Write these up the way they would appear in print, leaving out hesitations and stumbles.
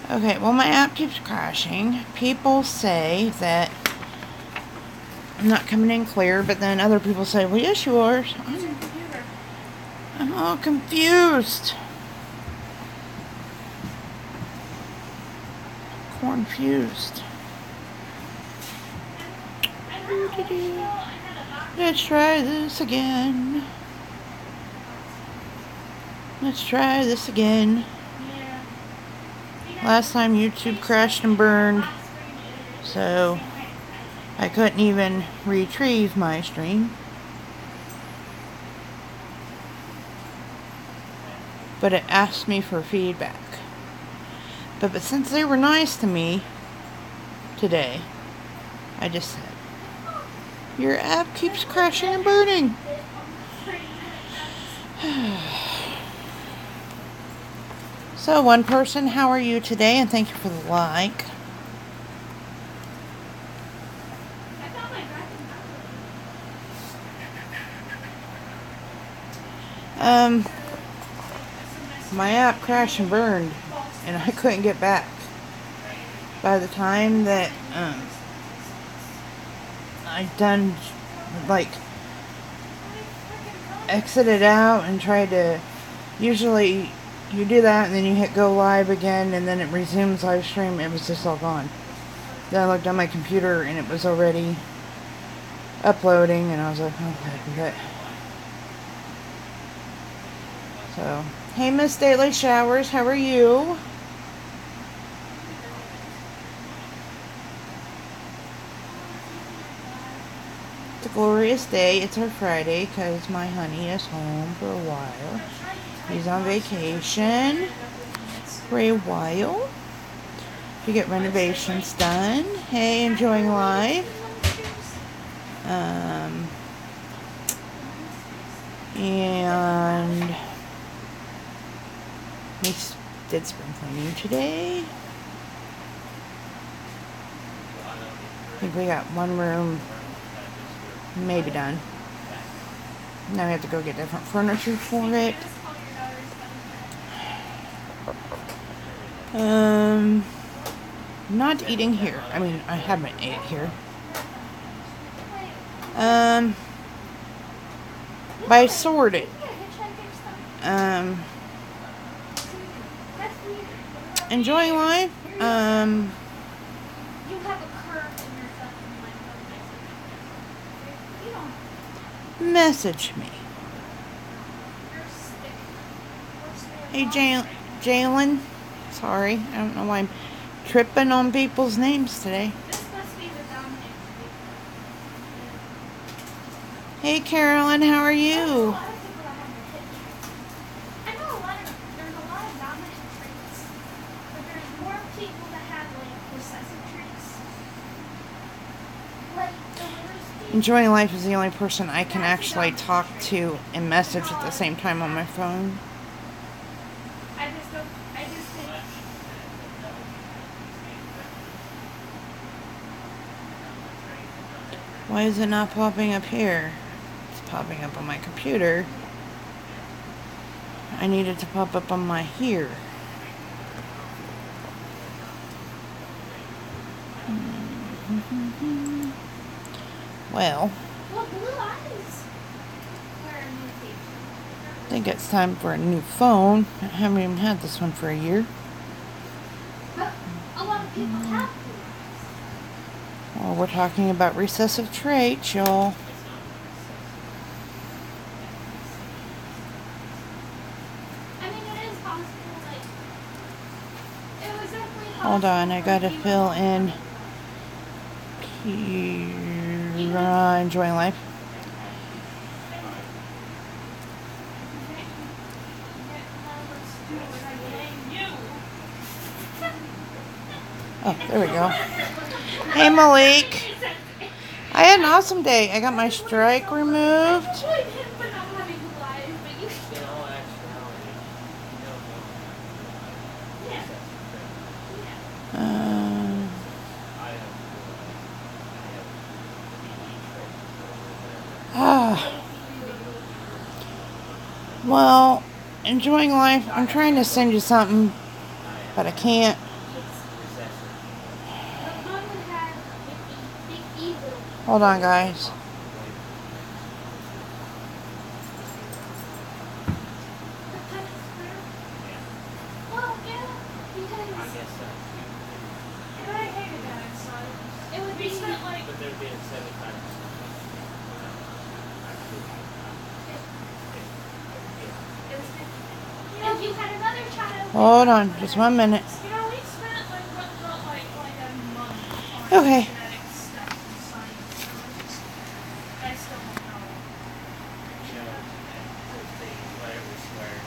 Okay, well, my app keeps crashing. People say that I'm not coming in clear, but then other people say, well, yes, you are. I'm all confused. Confused. Let's try this again. Let's try this again. Last time YouTube crashed and burned, so I couldn't even retrieve my stream. But it asked me for feedback. But since they were nice to me today, I just said, your app keeps crashing and burning. So, one person, how are you today? And thank you for the like. My app crashed and burned, and I couldn't get back. By the time that I done, like, exited out and tried to, usually you do that and then you hit go live again and then it resumes live stream. It was just all gone. Then I looked on my computer and it was already uploading, and I was like, okay. So, hey, Miss Daily Showers, how are you? It's a glorious day. It's our Friday because my honey is home for a while. He's on vacation for a while to get renovations done. Hey, enjoying life. And we did spring cleaning today. I think we got one room maybe done. Now we have to go get different furniture for it. Not eating here. I mean, I haven't ate here. By sorted. Enjoying life. Message me. Hey, Jalen. Sorry, I don't know why I'm tripping on people's names today. Hey, Carolyn, how are you? Enjoying life is the only person I can actually talk to and message at the same time on my phone. Why is it not popping up here? It's popping up on my computer. I need it to pop up on my here. Well, I think it's time for a new phone. I haven't even had this one for a year. A lot of people have. Well, we're talking about recessive traits, y'all. I mean, it is possible, like, it was definitely possible. Hold on, I gotta fill in Kira enjoying life. Oh, there we go. Hey, Malik. I had an awesome day. I got my strike removed. Well, enjoying life. I'm trying to send you something, but I can't. Hold on, guys. Well, yeah, because And I hated that inside. it would We be spent like But there'd be a 75%. if you had another child. Hold on, just 1 minute. You know, we spent like what felt like a month on Okay. genetic stuff and science. I still don't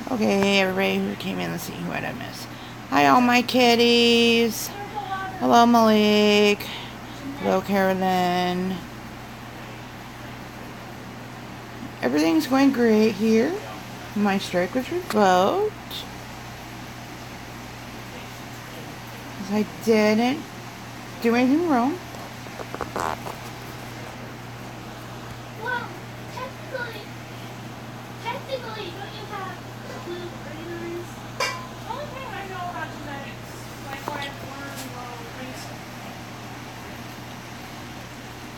know. Okay, everybody who came in, let's see what I missed. Hi, all my kitties. There's a lot of Hello, Malik. Hello, Carolyn. Everything's going great here. My strike was revoked. Because I didn't do anything wrong. Well, technically, don't you have blue green eyes? the only thing I know about genetics, like what I've learned while researching.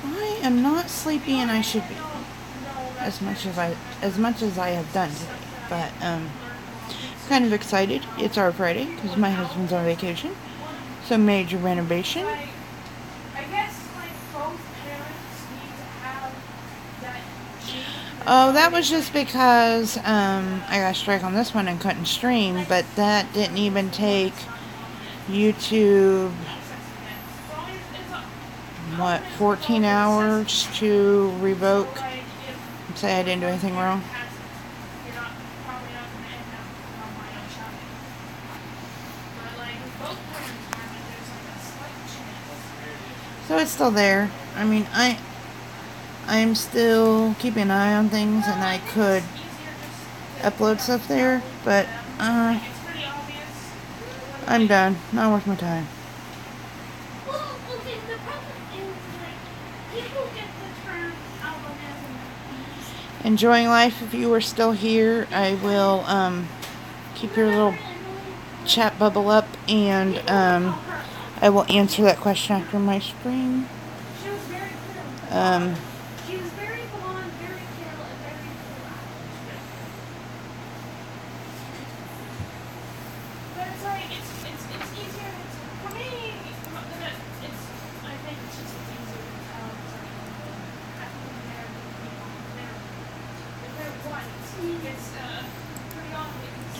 I am not sleepy and I should be. No, As much as I have done today. But kind of excited. It's our Friday because my husband's on vacation. So major renovation. I guess like both parents need to have that gene. Oh, that was just because I got a strike on this one and couldn't stream, but that didn't even take YouTube, what, 14 hours to revoke. Say I didn't do anything wrong. You're not probably not going to end up on my own child. But like with both parents, there's like a slight chance. So it's still there. I mean, I'm still keeping an eye on things, and I could upload stuff there, but It's pretty obvious. I'm done. Not worth my time. Well, okay, the problem is like people get the term albinism confused. Enjoying life. If you are still here, I will keep your little chat bubble up, and I will answer that question after my stream. She was very clear. She was very blonde, very pale, and very blue eyes. But it's like it's easier for me. It's I think it's just easier to tell. African American people, if they're white, it's pretty obvious.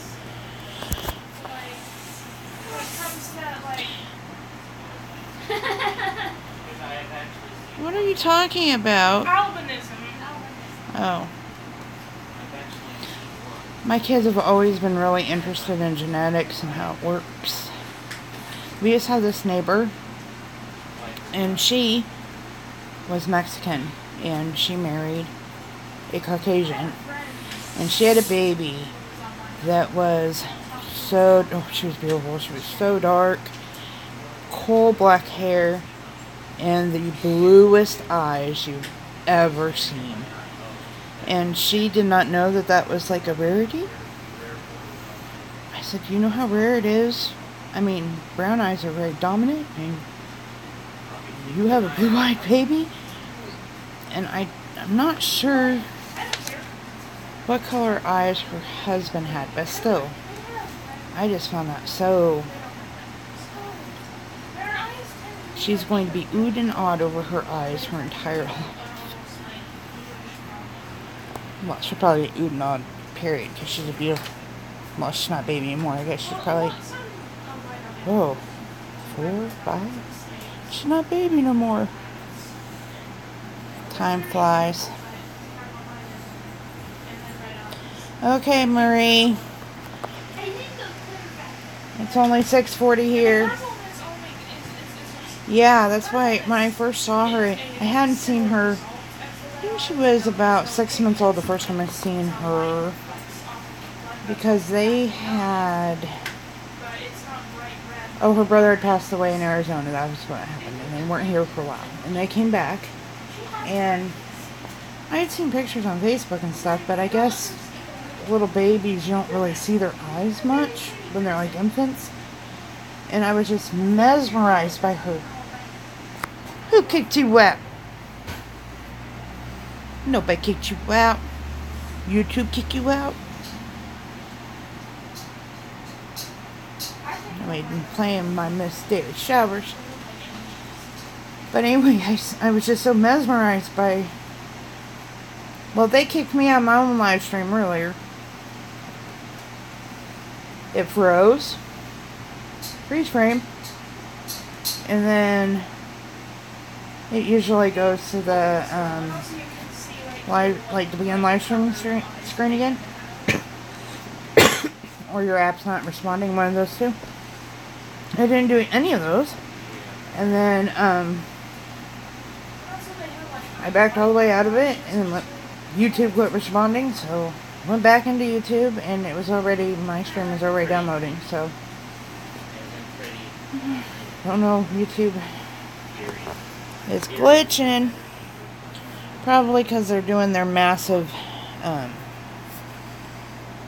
Like when it comes to like What are you talking about? albinism. Oh. My kids have always been really interested in genetics and how it works. We just have this neighbor, and she was Mexican, and she married a Caucasian, and she had a baby that was so, oh, she was beautiful. She was so dark, coal black hair, and the bluest eyes you've ever seen. And she did not know that that was like a rarity. I said, you know how rare it is? I mean, brown eyes are very dominant, and you have a blue-eyed baby? And I'm not sure what color eyes her husband had, but still, I just found that so... She's going to be oohed and awed over her eyes her entire life. Well, she'll probably be oohed and awed, period, because she's a beautiful... Well, she's not a baby anymore. I guess she's probably... Oh, 4, 5? She's not a baby no more. Time flies. Okay, Marie. It's only 6:40 here. Yeah, that's why when I first saw her, I hadn't seen her. I think she was about 6 months old the first time I seen her. Because they had... Oh, her brother had passed away in Arizona. That was what happened. And they weren't here for a while. And they came back. And I had seen pictures on Facebook and stuff, but I guess little babies, you don't really see their eyes much when they're like infants. And I was just mesmerized by her. Who kicked you wet? Nobody kicked you out. YouTube kick you out. I've been playing my Miss Daily Showers. But anyway, I was just so mesmerized by... Well, they kicked me out of my own live stream earlier. It froze. Freeze frame. And then it usually goes to the live, like the begin live streaming screen again. Or your app's not responding, one of those two. I didn't do any of those. And then I backed all the way out of it and let YouTube quit responding, so went back into YouTube and it was already, my stream was already downloading, so don't know, YouTube is glitching, probably because they're doing their massive,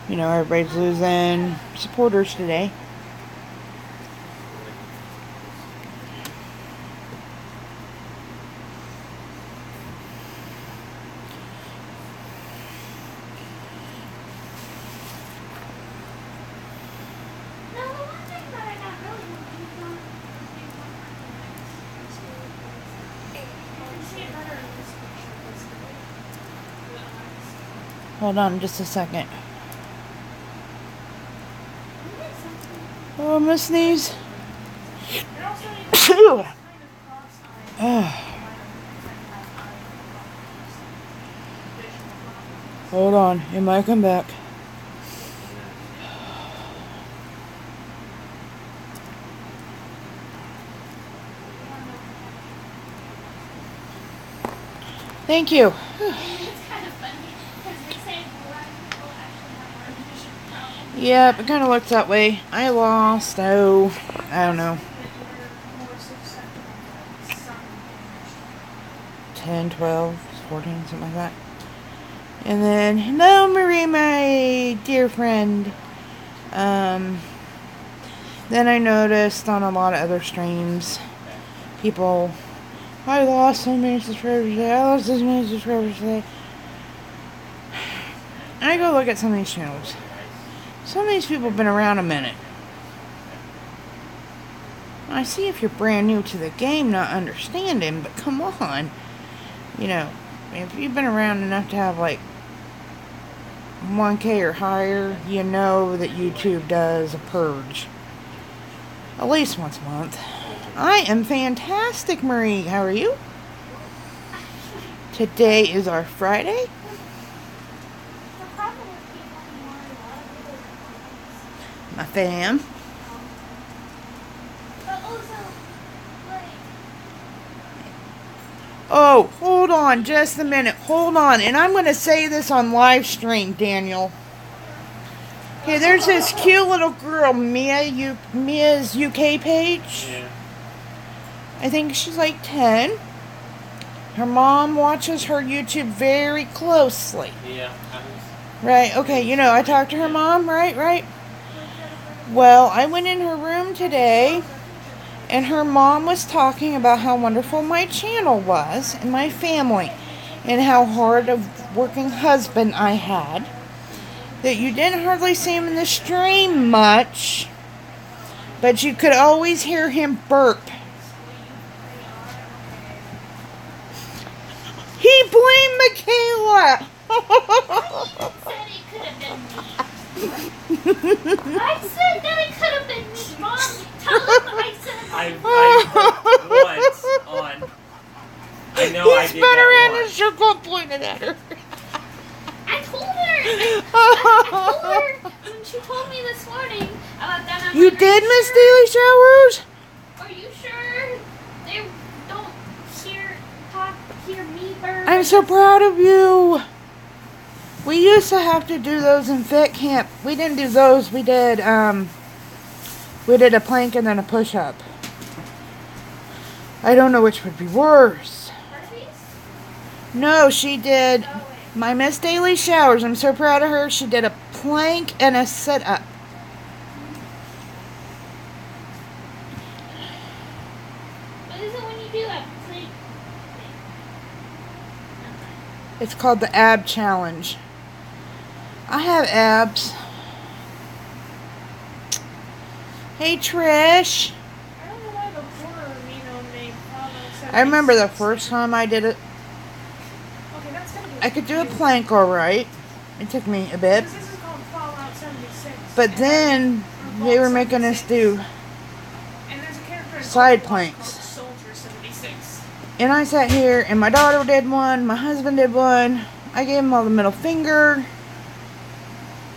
you know, everybody's losing supporters today. Hold on just a second. Oh, I'm gonna sneeze. Hold on, it might come back. Thank you. Yep, it kind of looks that way. I lost, oh, I don't know, 10, 12, 14, something like that. And then, hello Marie, my dear friend. Then I noticed on a lot of other streams, people, I lost so many subscribers today, I lost this many subscribers today. I go look at some of these channels. Some of these people have been around a minute. I see if you're brand new to the game, not understanding, but come on. You know, if you've been around enough to have like 1K or higher, you know that YouTube does a purge. At least once a month. I am fantastic, Marie. How are you? Today is our Friday. My fam. Oh, hold on just a minute. Hold on. And I'm going to say this on live stream, Daniel. Okay, there's this cute little girl, Mia's UK page. Yeah. I think she's like 10. Her mom watches her YouTube very closely. Yeah. Right, okay, you know, I talked to her mom, right? Well, I went in her room today, and her mom was talking about how wonderful my channel was, and my family, and how hard of working husband I had. That you didn't hardly see him in the stream much, but you could always hear him burp. He blamed Michaela! I said that it could have been me, Mom. Tell him I said I once on. I know I He did spun that around in a once. circle and pointed at her. I told her. I told her when she told me this morning about that. I'm You like, did, "Are Miss sure? Daily Showers? Are you sure they don't hear me burp? I'm so proud of you. We used to have to do those in Fit Camp. We didn't do those. We did a plank and then a push-up. I don't know which would be worse. Burpees? No, she did my Miss Daily Showers. I'm so proud of her. She did a plank and a sit-up. What is it when you do a plank? It's called the Ab Challenge. I have abs. Hey, Trish. I don't know why the horror made Fallout I remember the 76. first time I did it. Okay, that's gonna be I could do a plank alright. It took me a bit. This is called Fallout 76. But and then they were making us do, and there's a character in side Overwatch planks. called Soldier 76. and I sat here and my daughter did one, my husband did one. I gave him all the middle finger.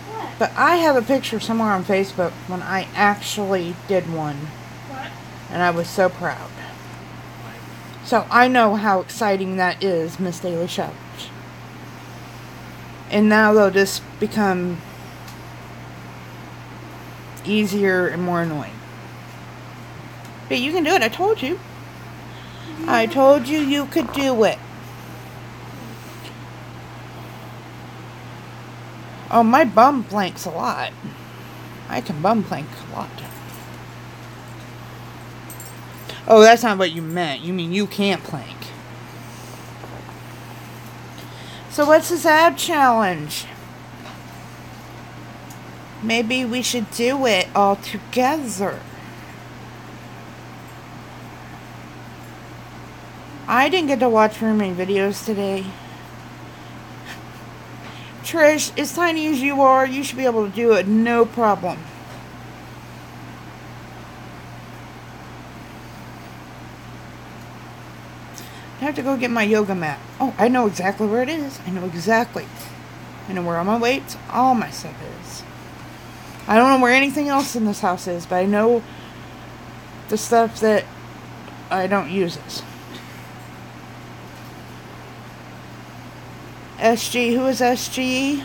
What? But I have a picture somewhere on Facebook when I actually did one. What? And I was so proud. So I know how exciting that is, Miss Daily Showers. And now they'll just become easier and more annoying. But you can do it, I told you. I told you you could do it. Oh, my bum planks a lot. I can bum plank a lot. Oh, that's not what you meant. You mean you can't plank. So what's this ab challenge? Maybe we should do it all together. I didn't get to watch very many videos today. Trish, as tiny as you are, you should be able to do it, no problem. I have to go get my yoga mat. Oh, I know exactly where it is. I know exactly. I know where all my weights, all my stuff is. I don't know where anything else in this house is, but I know the stuff that I don't use is. SG, who is SG?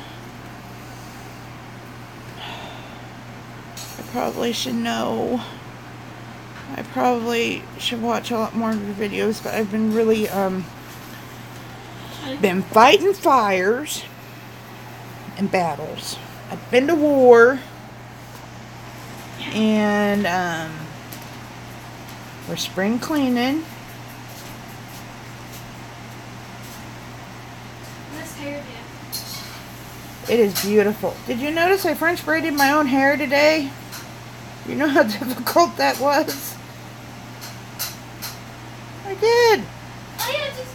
I probably should know. I probably should watch a lot more of your videos, but I've been really, been fighting fires and battles. I've been to war, and, we're spring cleaning. Nice hair, It is beautiful. Did you notice I French braided my own hair today? You know how difficult that was? I did. Oh yeah, just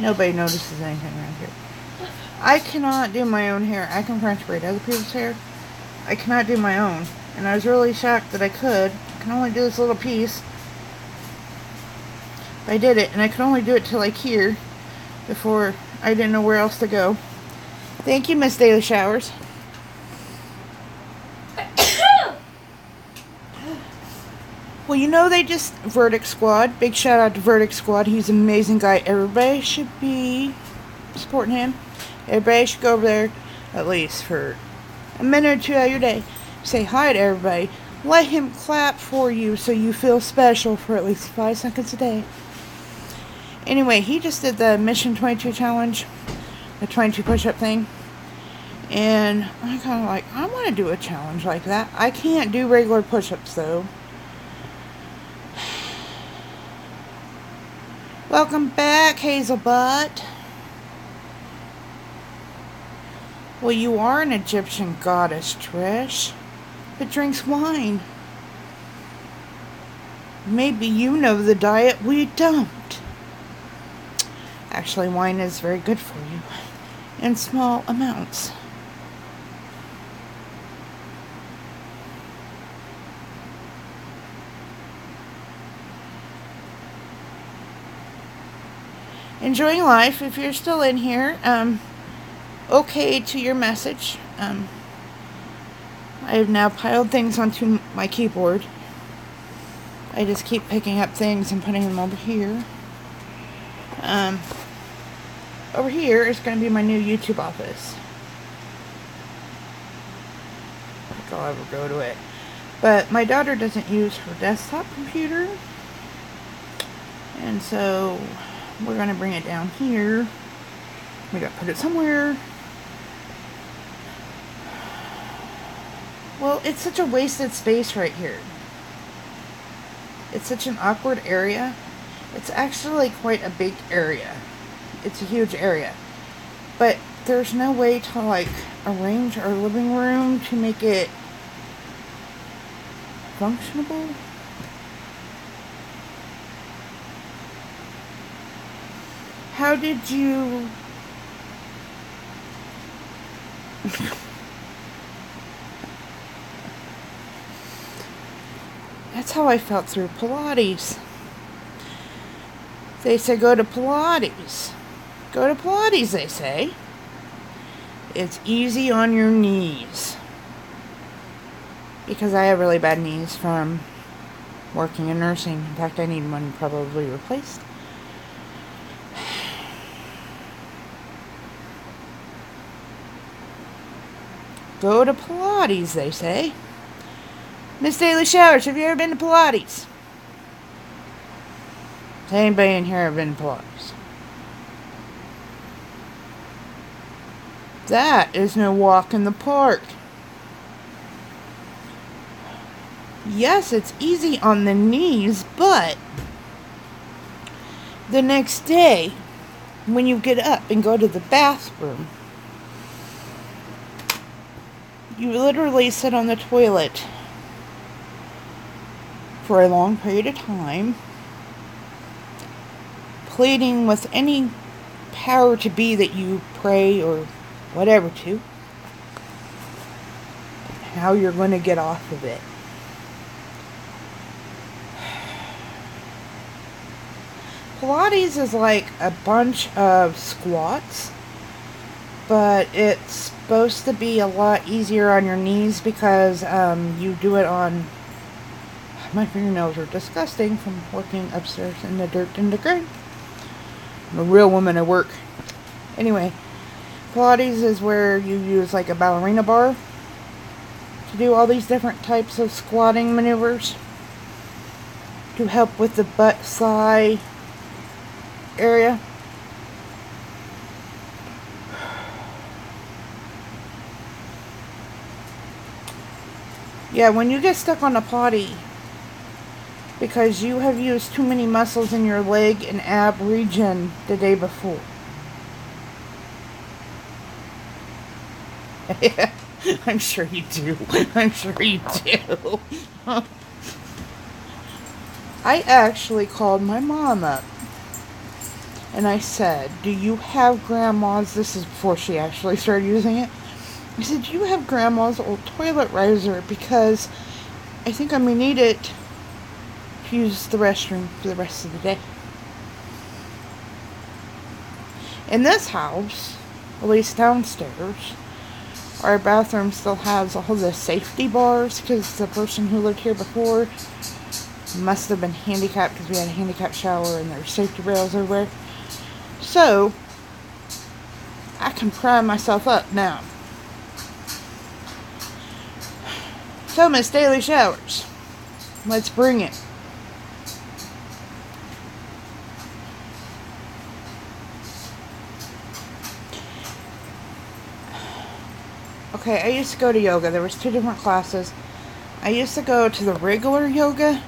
Nobody notices anything around here. I cannot do my own hair. I can French braid other people's hair. I cannot do my own. And I was really shocked that I could. I can only do this little piece. But I did it, and I could only do it till like here before I didn't know where else to go. Thank you, Miss Daily Showers. Well, you know they just... Verdict Squad. Big shout out to Verdict Squad. He's an amazing guy. Everybody should be supporting him. Everybody should go over there at least for a minute or two out of your day. Say hi to everybody. Let him clap for you so you feel special for at least 5 seconds a day. Anyway, he just did the Mission 22 challenge. The 22 push-up thing. And I'm kind of like, I want to do a challenge like that. I can't do regular push-ups though. Welcome back, Hazelbutt. Well, you are an Egyptian goddess, Trish, that drinks wine. Maybe you know the diet we don't. Actually, wine is very good for you in small amounts. Enjoying life. If you're still in here, okay to your message. I have now piled things onto my keyboard. I just keep picking up things and putting them over here. Over here is going to be my new YouTube office. I think I'll ever go to it. But my daughter doesn't use her desktop computer. And so we're going to bring it down here. We got to put it somewhere. Well, it's such a wasted space right here. It's such an awkward area. It's actually quite a big area. it's a huge area. But there's no way to like arrange our living room to make it functionable. How did you... That's how I felt through Pilates. They say go to Pilates. Go to Pilates, they say. It's easy on your knees. Because I have really bad knees from working in nursing. In fact, I need one probably replaced. Go to Pilates, they say. Miss Daily Showers, have you ever been to Pilates? Has anybody in here ever been to Pilates? That is no walk in the park. Yes, it's easy on the knees, but the next day, when you get up and go to the bathroom, you literally sit on the toilet for a long period of time, pleading with any power to be that you pray or whatever to, how you're going to get off of it. Pilates is like a bunch of squats, but it's supposed to be a lot easier on your knees because you do it on... My fingernails are disgusting from working upstairs in the dirt and the ground. I'm a real woman at work. Anyway, Pilates is where you use like a ballerina bar to do all these different types of squatting maneuvers to help with the butt thigh area. Yeah, when you get stuck on a potty because you have used too many muscles in your leg and ab region the day before. Yeah, I'm sure you do. I'm sure you do. I actually called my mom up and I said, do you have grandma's, this is before she actually started using it, I said, do you have grandma's old toilet riser, because I think I'm going to need it to use the restroom for the rest of the day. In this house, at least downstairs, our bathroom still has all the safety bars because the person who lived here before must have been handicapped because we had a handicapped shower and there were safety rails everywhere. So, I can pry myself up now. So, Miss Daily Showers, let's bring it. Okay, I used to go to yoga. There was 2 different classes. I used to go to the regular yoga.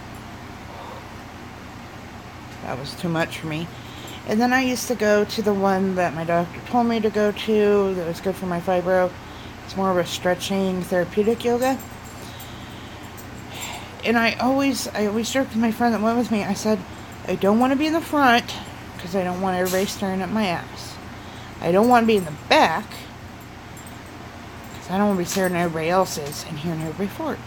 That was too much for me. And then I used to go to the one that my doctor told me to go to that was good for my fibro. It's more of a stretching, therapeutic yoga. And I always joked with my friend that went with me. I said, I don't want to be in the front because I don't want everybody staring at my ass. I don't want to be in the back because I don't want to be staring at everybody else's and hearing everybody fart.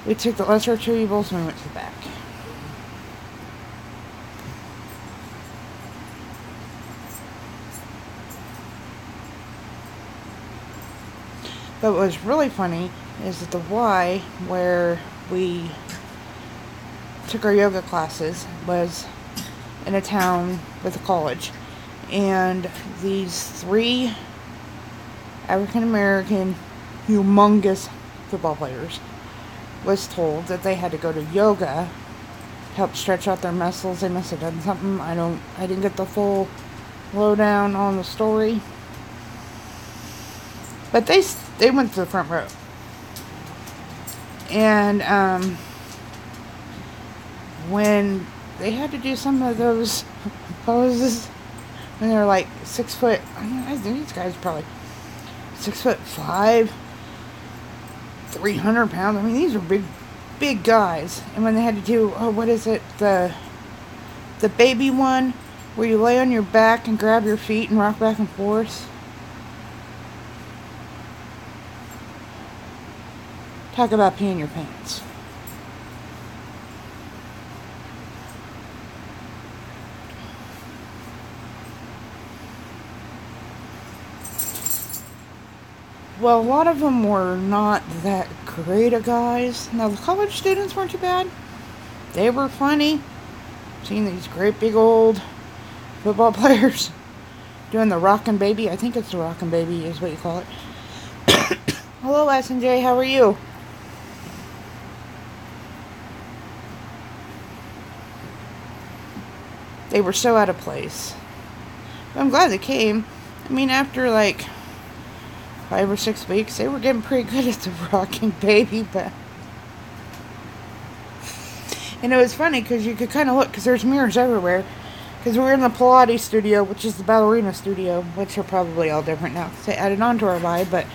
We took the lesser of 2 evils and we went to the back. But what was really funny is that the Y, where we took our yoga classes, was in a town with a college. And these 3 African American humongous football players was told that they had to go to yoga to help stretch out their muscles. They must have done something. I didn't get the full lowdown on the story. But they went to the front row. And when they had to do some of those poses when they're like 6 foot. I think these guys are probably 6'5", 300 pounds. I mean, these are big guys. And when they had to do, what is it, the baby one, where you lay on your back and grab your feet and rock back and forth. Talk about peeing your pants. Well, a lot of them were not that great of guys. Now, the college students weren't too bad. They were funny. Seeing these great big old football players doing the rockin' baby. I think it's the rockin' baby is what you call it. Hello, S&J. How are you? They were so out of place. But I'm glad they came. I mean, after like 5 or 6 weeks, they were getting pretty good at the rocking baby, but... And it was funny, because you could kind of look, because there's mirrors everywhere. Because we're in the Pilates studio, which is the ballerina studio, which are probably all different now, because they added on to our live, but...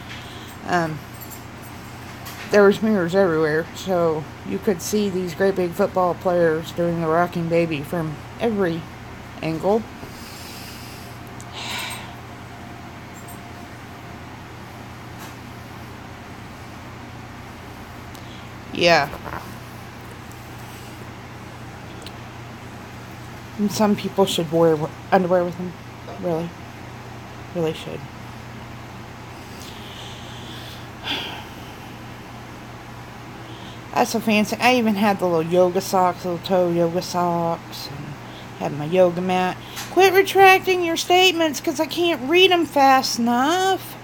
there was mirrors everywhere, so you could see these great big football players doing the rocking baby from every angle. Yeah. And some people should wear underwear with them. Really. Really should. That's so fancy. I even had the little yoga socks, little toe yoga socks. And had my yoga mat. Quit retracting your statements because I can't read them fast enough.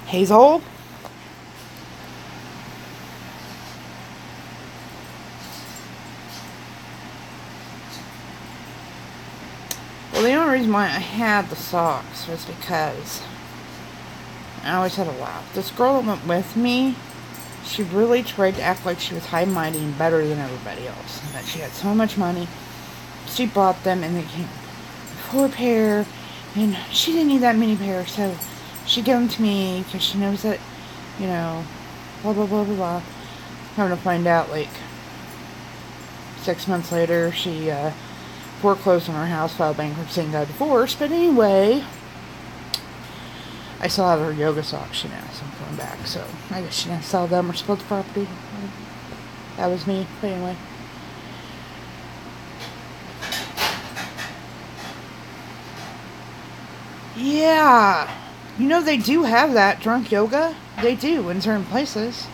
Hazel? Well, the only reason why I had the socks was because I always had a laugh. This girl that went with me, she really tried to act like she was high and mighty and better than everybody else. And that she had so much money. She bought them and they came 4 pair. And she didn't need that many pairs, so she gave them to me because she knows that, you know, blah, blah, blah, blah, blah. Coming to find out, like, 6 months later, she foreclosed on her house, filed bankruptcy, and got divorced. But anyway, I still have her yoga socks, you know, so I'm going back. So I guess she didn't sell them or split the property. That was me. But anyway. Yeah. You know, they do have that drunk yoga. They do in certain places.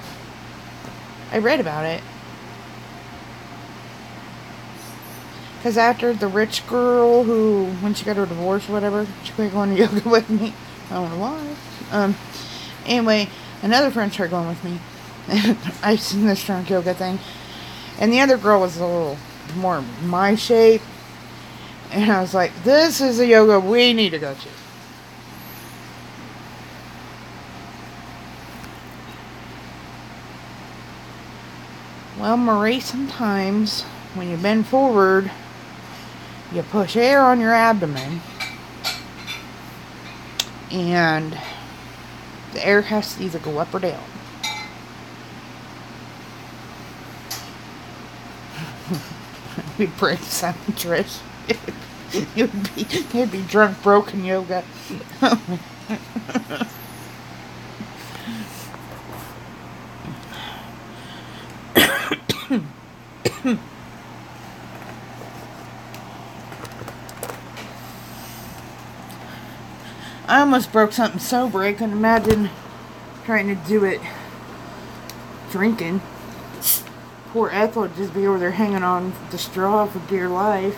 I read about it. Because after the rich girl who, when she got her divorce or whatever, she quit going to yoga with me. I don't know why. Anyway, another friend started going with me. And I've seen this drunk yoga thing. And the other girl was a little more my shape. And I was like, this is a yoga we need to go to. Well, Marie, sometimes when you bend forward, you push air on your abdomen. And the air has to either go up or down. We'd break some, Trish. It'd be drunk, broken yoga. I almost broke something sober. I couldn't imagine trying to do it drinking. Poor Ethel would just be over there hanging on the straw for dear life.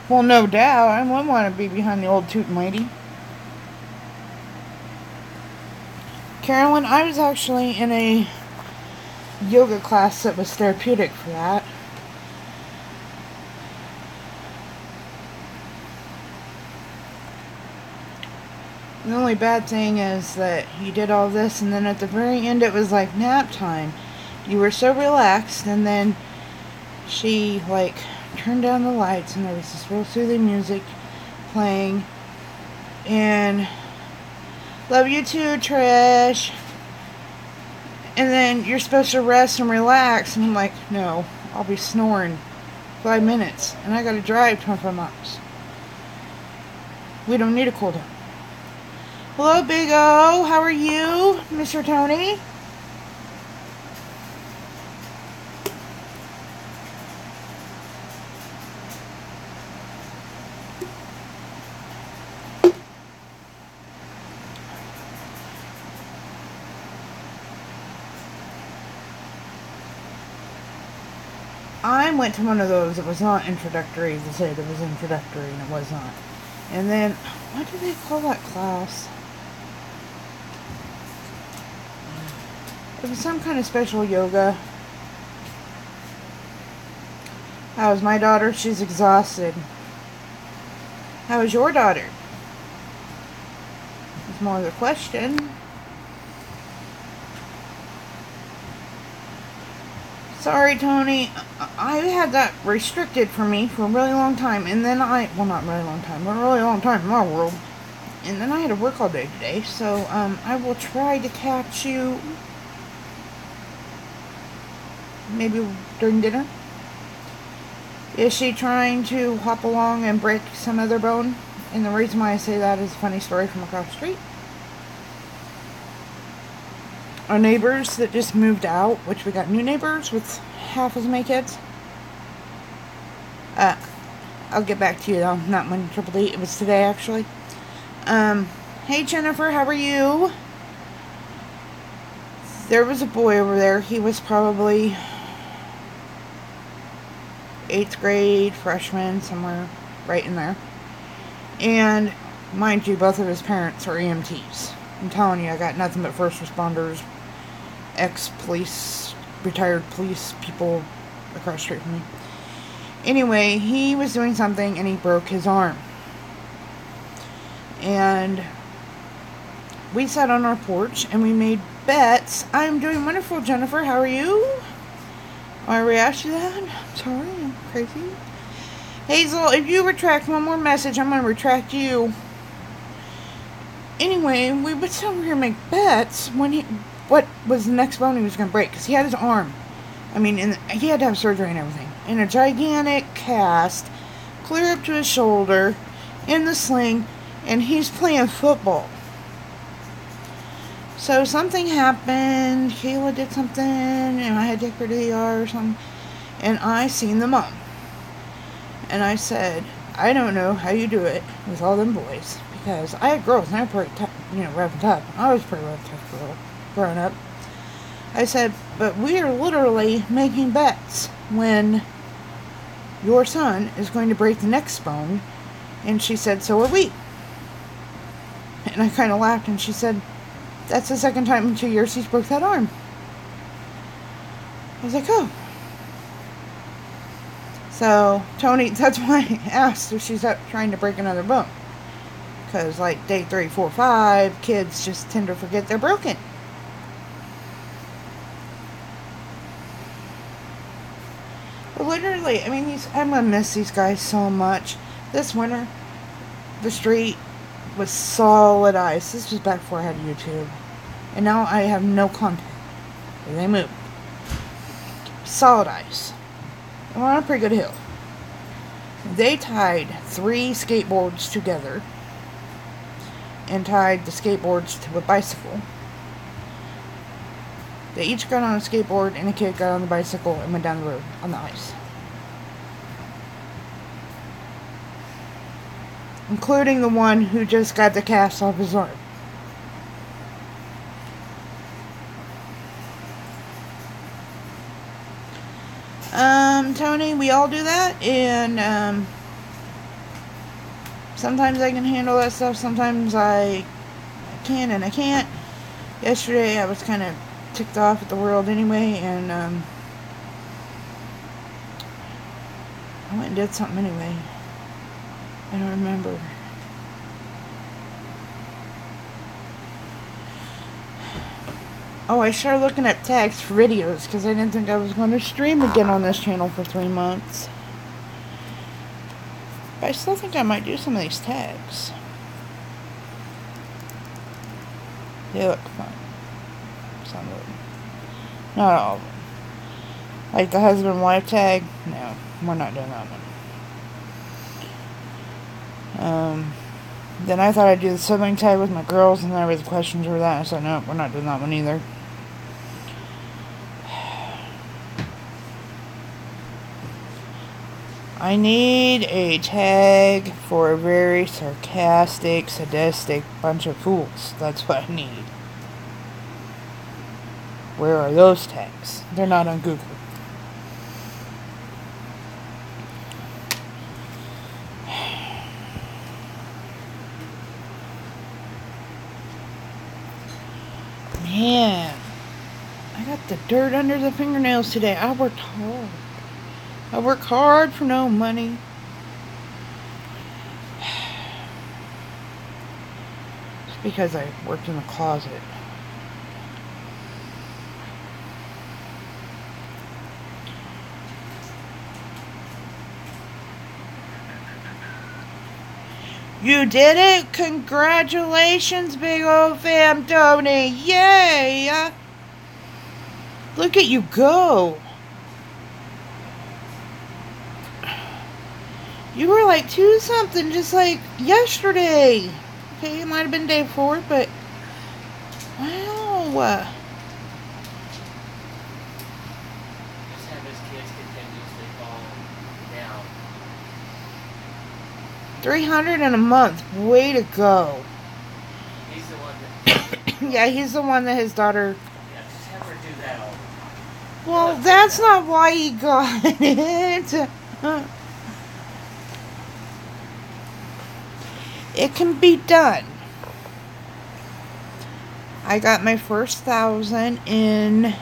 Well, no doubt. I wouldn't want to be behind the old tootin' lady. Carolyn, I was actually in a yoga class that was therapeutic for that. The only bad thing is that you did all this, and then at the very end it was like nap time. You were so relaxed, and then she like turned down the lights, and there was this real soothing music playing. And love you too, Trish. And then you're supposed to rest and relax, and I'm like, no, I'll be snoring 5 minutes, and I gotta drive 25 miles. We don't need a cool down. Hello, Big O. How are you, Mr. Tony? I went to one of those. It was not introductory. They said it was introductory, and it was not. And then, what do they call that class? It was some kind of special yoga. How is my daughter? She's exhausted. How is your daughter? That's more of the question. Sorry, Tony. I had that restricted for me for a really long time. And then well, not really long time, but a really long time in my world. And then I had to work all day today. So, I will try to catch you maybe during dinner. Is she trying to hop along and break some other bone? And the reason why I say that is a funny story from across the street. Our neighbors that just moved out, which we got new neighbors with half as many kids. I'll get back to you though, not when Triple D. It was today actually. Hey Jennifer, how are you? There was a boy over there. He was probably 8th grade, freshman, somewhere right in there. And mind you, both of his parents are EMTs. I'm telling you, I got nothing but first responders, ex-police, retired police people across the street from me. Anyway, he was doing something and he broke his arm. And we sat on our porch and we made bets. I'm doing wonderful, Jennifer. How are you? I react to that. I'm sorry, I'm crazy. Hazel, if you retract one more message, I'm going to retract you. Anyway, we would sit over here and make bets when what was the next bone he was going to break. Because he had his arm. I mean, and he had to have surgery and everything. In a gigantic cast, clear up to his shoulder, in the sling, and he's playing football. So something happened. Kayla did something, and I had to take her to the ER or something. And I seen the mom. And I said, I don't know how you do it with all them boys. Because I had girls, and I was pretty tough, rough and tough. I was a pretty rough and tough girl growing up. I said, but we are literally making bets when your son is going to break the next bone. And she said, so are we. And I kind of laughed, and she said, that's the second time in 2 years he's broke that arm. I was like, oh. So, Tony, that's why I asked if she's up trying to break another bone. Because, like, day 3, 4, 5, kids just tend to forget they're broken. But literally, I mean, I'm going to miss these guys so much. This winter, the street was solid ice. This was back before I had YouTube. And now I have no content. They moved. Solid ice. And we're on a pretty good hill. They tied 3 skateboards together. And tied the skateboards to a bicycle. They each got on a skateboard and a kid got on the bicycle and went down the road on the ice. Including the one who just got the cast off his arm. Tony, we all do that, and, sometimes I can handle that stuff, sometimes I can and I can't. Yesterday, I was kind of ticked off at the world anyway, and, I went and did something anyway. I don't remember. Oh, I started looking at tags for videos because I didn't think I was going to stream again on this channel for 3 months. But I still think I might do some of these tags. They look fun. Some of them. Not all of them. Like the husband-wife tag. No, we're not doing that one. Then I thought I'd do the sibling tag with my girls, and then I read the questions over that. I said, no, we're not doing that one either. I need a tag for a very sarcastic, sadistic bunch of fools. That's what I need. Where are those tags? They're not on Google. Man, I got the dirt under the fingernails today. I worked hard. I work hard for no money. It's because I worked in the closet. You did it! Congratulations, big old fam Tony! Yay! Look at you go! You were like 2-something just like yesterday. Okay, it might have been day 4, but wow. Just have his kids continuously fall down. 300 in a month. Way to go. He's the one that. Yeah, he's the one that his daughter. Yeah, just have her do that all. Well, that's not why he got it. It can be done. I got my first 1,000 in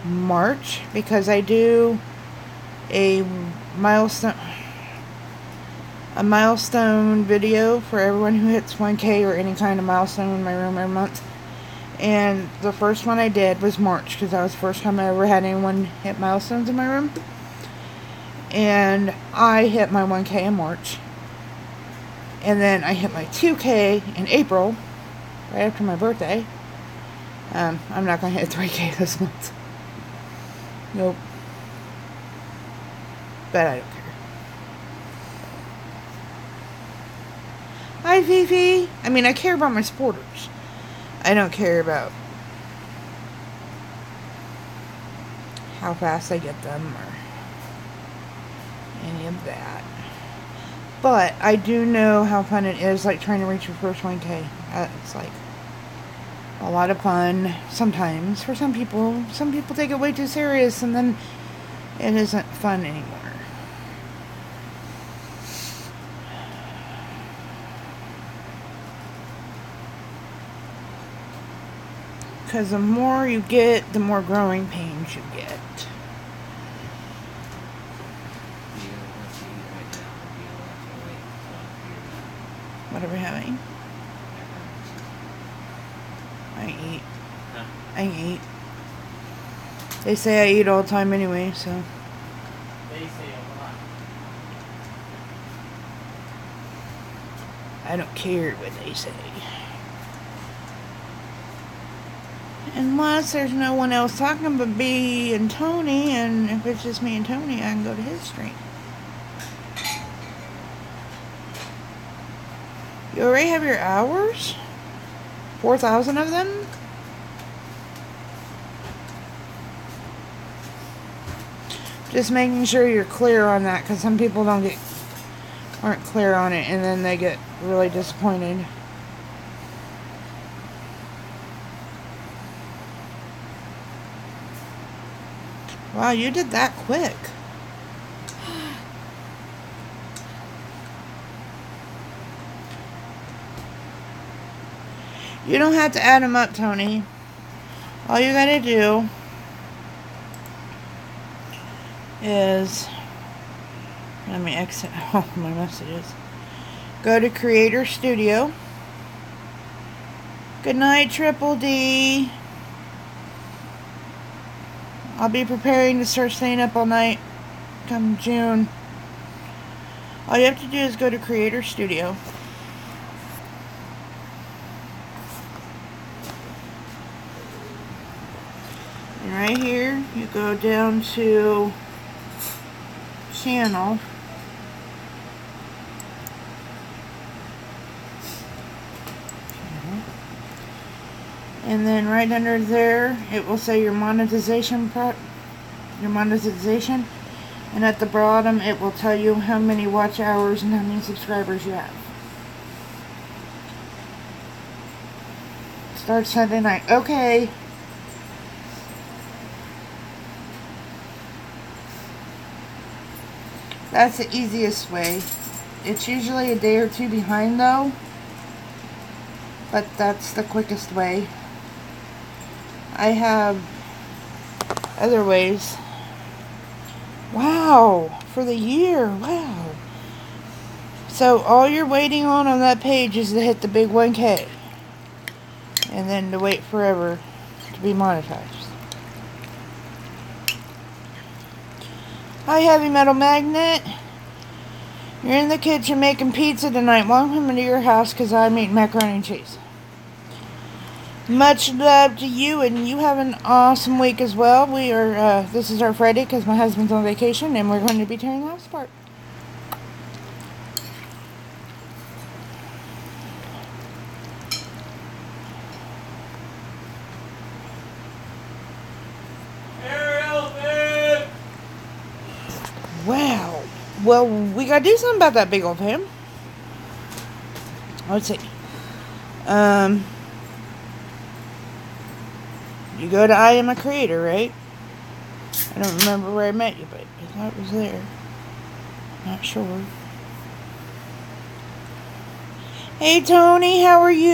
March because I do a milestone video for everyone who hits 1K or any kind of milestone in my room every month. And the first one I did was March because that was the first time I ever had anyone hit milestones in my room. And I hit my 1K in March. And then I hit my 2K in April, right after my birthday. I'm not going to hit 3K this month. Nope. But I don't care. Hi, Fifi. I mean, I care about my supporters. I don't care about how fast I get them or any of that. But I do know how fun it is, like trying to reach your first 1K. It's like a lot of fun sometimes for some people. Some people take it way too serious and then it isn't fun anymore. Because the more you get, the more growing pains you get. Whatever having. I eat. Huh? I eat. They say I eat all the time anyway, so. They say a lot. I don't care what they say. Unless there's no one else talking but me and Tony, and if it's just me and Tony, I can go to his stream. You already have your hours? 4,000 of them? Just making sure you're clear on that, because some people aren't clear on it, and then they get really disappointed. Wow, you did that quick. You don't have to add them up, Tony. All you gotta do is, let me exit all my messages. Go to Creator Studio. Good night, Triple D. I'll be preparing to start staying up all night come June. All you have to do is go to Creator Studio. And right here, you go down to Channel. And then right under there, it will say your monetization, and at the bottom, it will tell you how many watch hours and how many subscribers you have. Start Sunday night. Okay. That's the easiest way. It's usually a day or two behind though, but that's the quickest way. I have other ways. Wow, for the year, wow. So all you're waiting on that page is to hit the big 1K. And then to wait forever to be monetized. Hi, Heavy Metal Magnet. You're in the kitchen making pizza tonight. Welcome into your house because I'm eating macaroni and cheese. Much love to you, and you have an awesome week as well. We are, this is our Friday because my husband's on vacation, and we're going to be tearing the house apart. Wow. Well, we gotta do something about that big old fan. Let's see. You go to I Am a Creator, right? I don't remember where I met you, but I thought it was there. Not sure. Hey, Tony, how are you?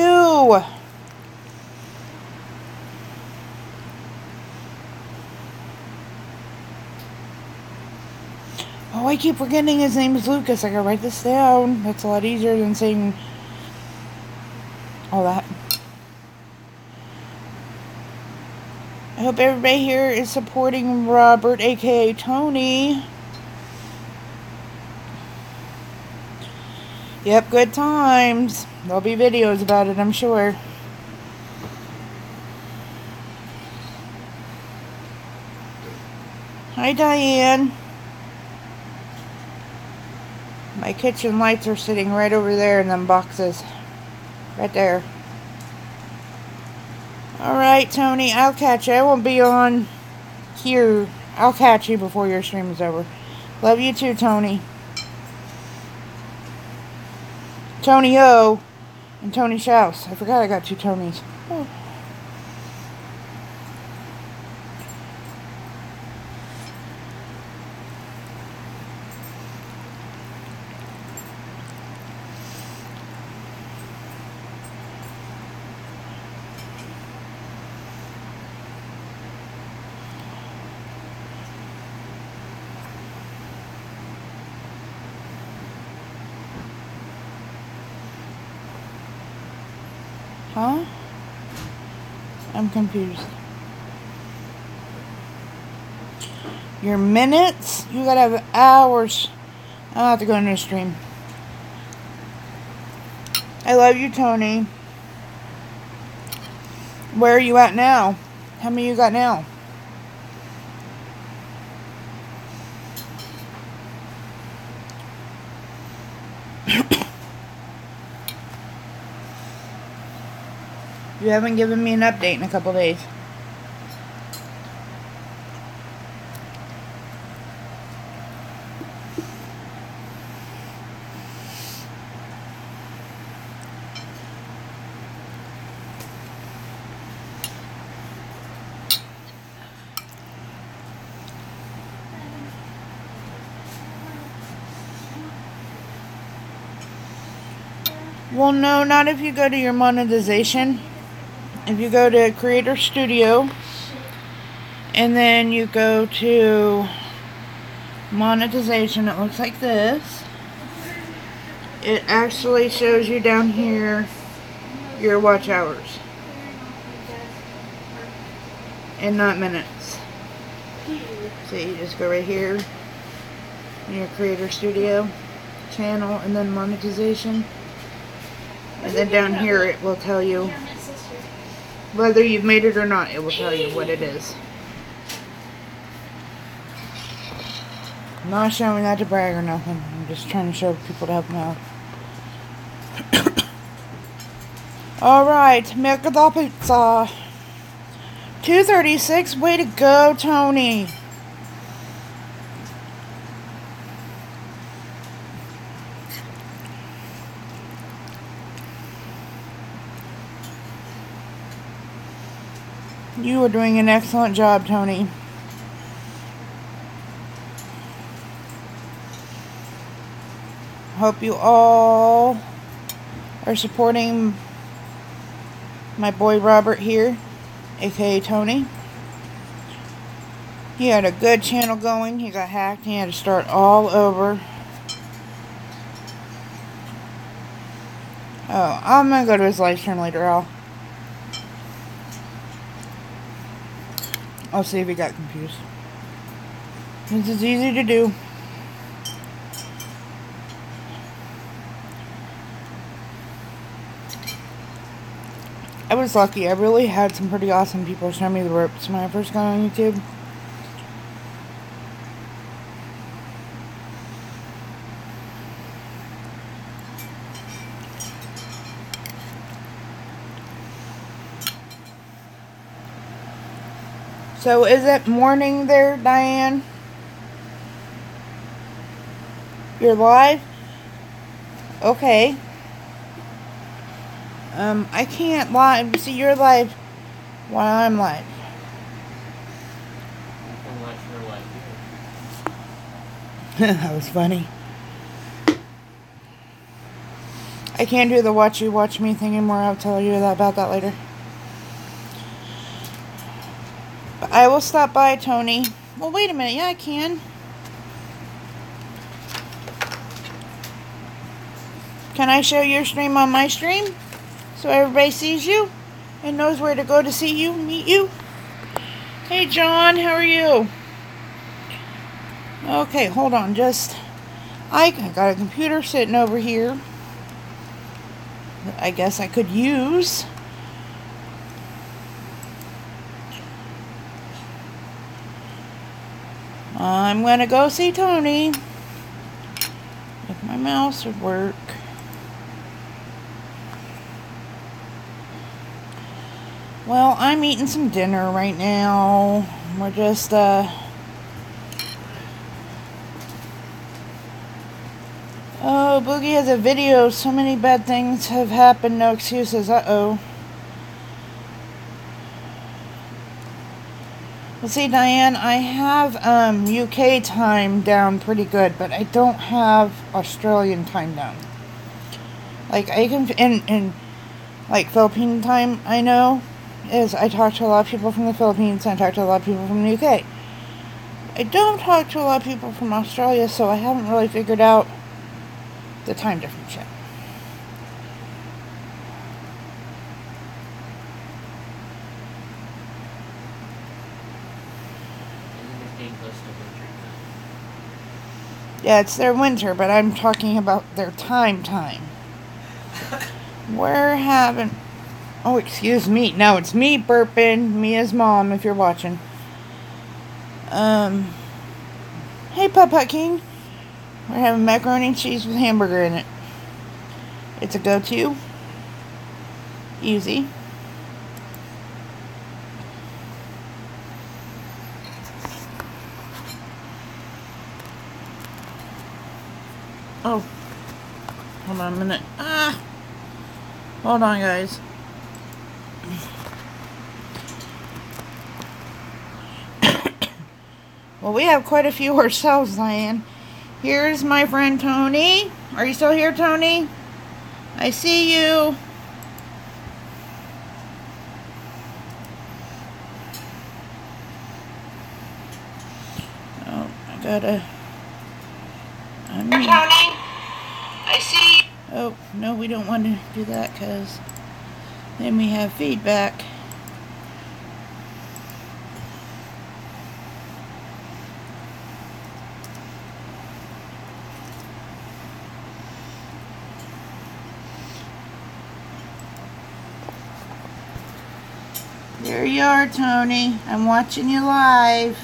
Oh, I keep forgetting his name is Lucas. I gotta write this down. That's a lot easier than saying all that. I hope everybody here is supporting Robert, aka Tony. Yep, good times. There'll be videos about it, I'm sure. Hi, Diane. My kitchen lights are sitting right over there in them boxes. Right there. Alright, Tony, I'll catch you. I won't be on here. I'll catch you before your stream is over. Love you too, Tony. Tony O and Tony Shouse. I forgot I got two Tonys. Oh. Huh? I'm confused. Your minutes? You gotta have hours. I'll have to go into the stream. I love you, Tony. Where are you at now? How many you got now? You haven't given me an update in a couple days. Well, no, not if you go to your monetization. If you go to Creator Studio, and then you go to monetization, it looks like this. It actually shows you down here your watch hours. and not minutes. So you just go right here in your Creator Studio channel and then monetization. And then down here it will tell you whether you've made it or not. It will tell you what it is. I'm not showing that to brag or nothing. I'm just trying to show people to help them out. Alright, milk of the pizza. 2:36. Way to go, Tony. You are doing an excellent job, Tony. Hope you all are supporting my boy Robert here, aka Tony. He had a good channel going. He got hacked. He had to start all over. Oh, I'm gonna go to his live stream later. I'll see if he got confused. This is easy to do. I was lucky. I really had some pretty awesome people show me the ropes when I first got on YouTube. So is it morning there, Diane? You're live? Okay. I can't live. See, you're live while I'm live. That was funny. I can't do the watch you watch me thing anymore. I'll tell you about that later. But I will stop by, Tony. Well, wait a minute. Yeah, I can. Can I show your stream on my stream? So everybody sees you and knows where to go to see you, meet you. Hey, John, how are you? Okay, hold on. I got a computer sitting over here that I guess I could use. I'm going to go see Tony. If my mouse would work. Well, I'm eating some dinner right now. We're just, oh, Boogie has a video. So many bad things have happened. No excuses. Uh-oh. Well, see, Diane, I have UK time down pretty good, but I don't have Australian time down. Like, I can, in like, Philippine time, I know, is I talk to a lot of people from the Philippines, and I talk to a lot of people from the UK. I don't talk to a lot of people from Australia, so I haven't really figured out the time difference yet. Yeah, it's their winter, but I'm talking about their time. We're having... Oh, excuse me. No, it's me burping. Mia's mom, if you're watching. Hey, Putt King. We're having macaroni and cheese with hamburger in it. It's a go-to. Easy. Oh. Hold on a minute. Hold on, guys. Well, we have quite a few ourselves, Diane. Here's my friend Tony. Are you still here, Tony? I see you. Oh, I gotta... Tony, I see. Oh, no, we don't want to do that because then we have feedback. There you are, Tony. I'm watching you live.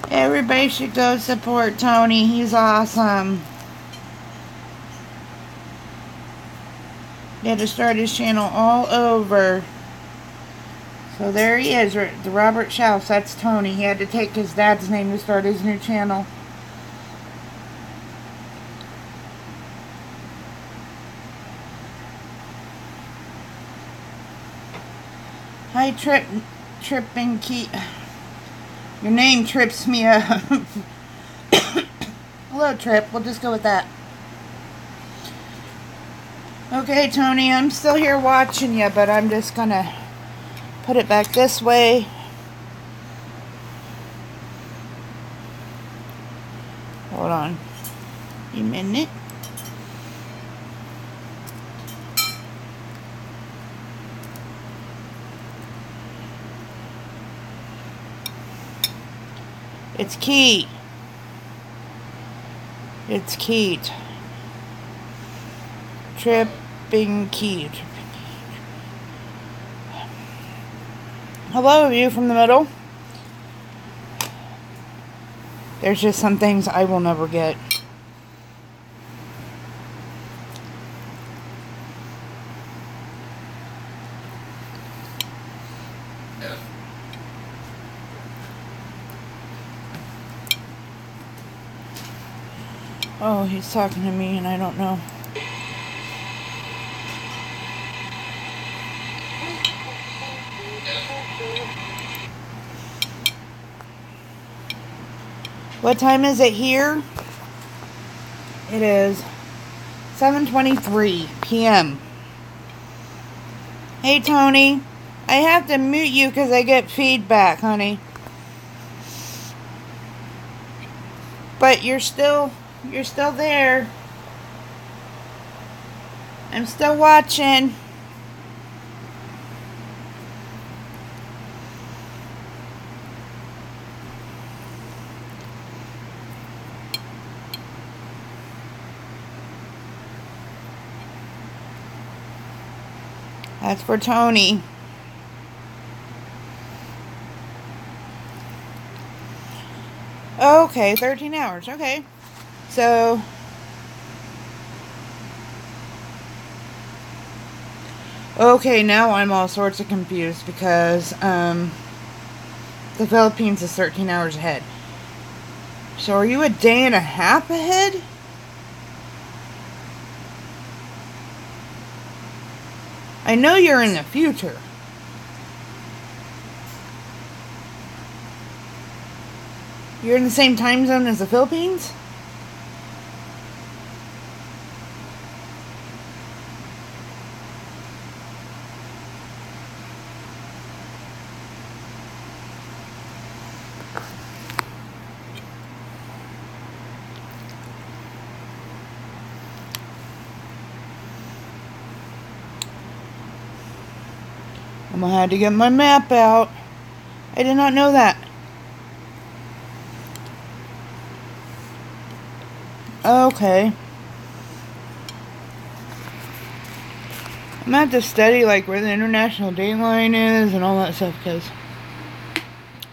Everybody should go support Tony. He's awesome. He had to start his channel all over. So there he is, the Robert Schaus. That's Tony. He had to take his dad's name to start his new channel. Hi, Tripping Key. Your name trips me up. Hello, Trip. We'll just go with that. Okay, Tony, I'm still here watching you, but I'm just gonna put it back this way. Hold on a minute. It's Keith. It's Keith. Tripping Keith. Hello, you from the middle. There's just some things I will never get. Oh, he's talking to me and I don't know. What time is it here? It is 7:23 p.m. Hey, Tony. I have to mute you because I get feedback, honey. But you're still there. I'm still watching. That's for Tony. Okay, 13 hours. Okay. So, okay, now I'm all sorts of confused because the Philippines is 13 hours ahead. So are you a day and a half ahead? I know you're in the future. You're in the same time zone as the Philippines? I'm gonna have to get my map out. I did not know that. Okay. I'm gonna have to study like where the international date line is and all that stuff because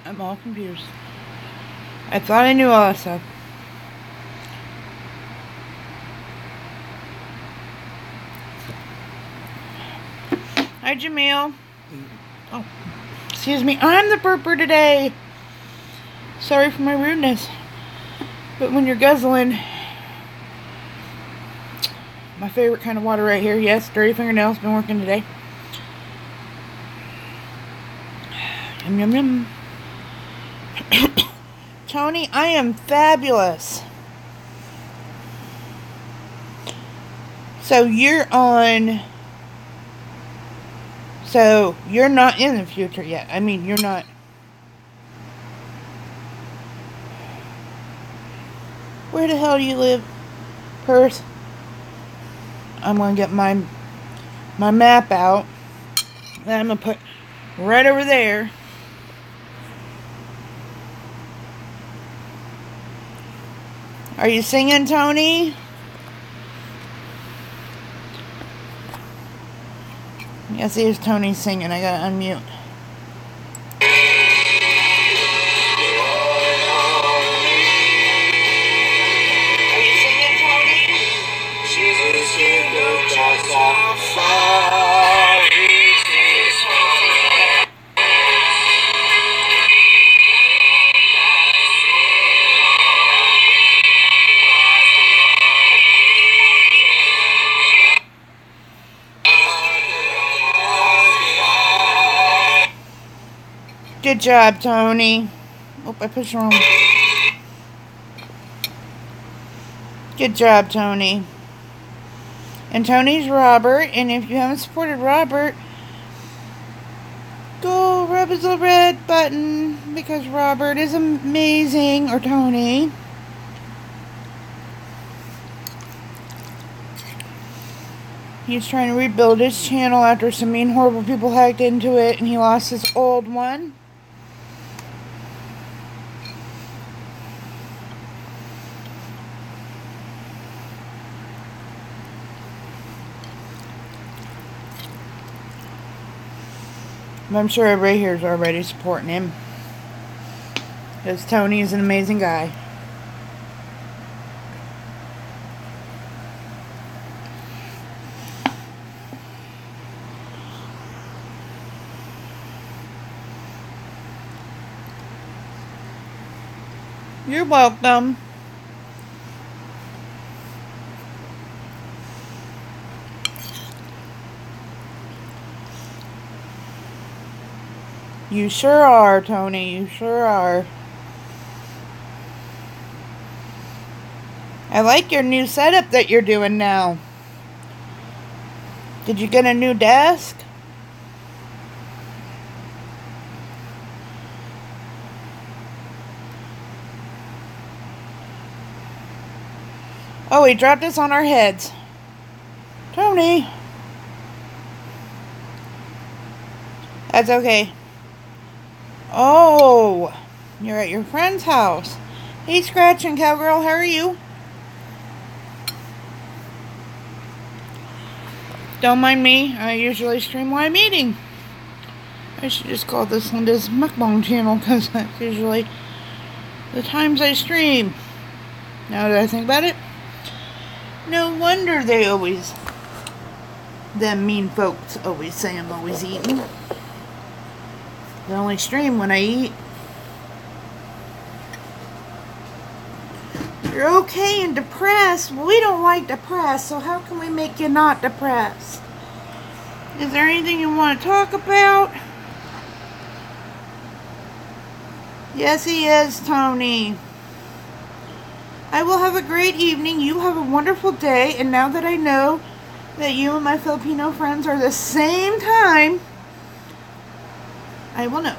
I'm all confused. I thought I knew all that stuff. Hi, Jamil. Oh, excuse me. I'm the burper today. Sorry for my rudeness. But when you're guzzling, my favorite kind of water right here. Yes, dirty fingernails. Been working today. Yum, yum, yum. Tony, I am fabulous. So you're on... So, you're not in the future yet. I mean, you're not... Where the hell do you live, Perth? I'm going to get my map out. that I'm going to put right over there. Are you singing, Tony? Yes, here's Tony singing. I gotta unmute. Are you singing, Tony? Jesus in the cross of fire. Good job, Tony. Oh, I pushed wrong. Good job, Tony. And Tony's Robert. And if you haven't supported Robert, go rub his little red button because Robert is amazing. Or Tony. He's trying to rebuild his channel after some mean, horrible people hacked into it and he lost his old one. I'm sure everybody here is already supporting him. Because Tony is an amazing guy. You're welcome. You sure are, Tony. You sure are. I like your new setup that you're doing now. Did you get a new desk? Oh, he dropped this on our heads. Tony. That's okay. Oh, you're at your friend's house. Hey, Scratch and Cowgirl, how are you? Don't mind me. I usually stream while I'm eating. I should just call this Linda's Mukbang channel because that's usually the times I stream. Now that I think about it, no wonder them mean folks always say I'm always eating. I only stream when I eat. You're okay and depressed. Well, we don't like depressed, so how can we make you not depressed? Is there anything you want to talk about? Yes, he is, Tony. I will have a great evening. You have a wonderful day. And now that I know that you and my Filipino friends are the same time, I will know.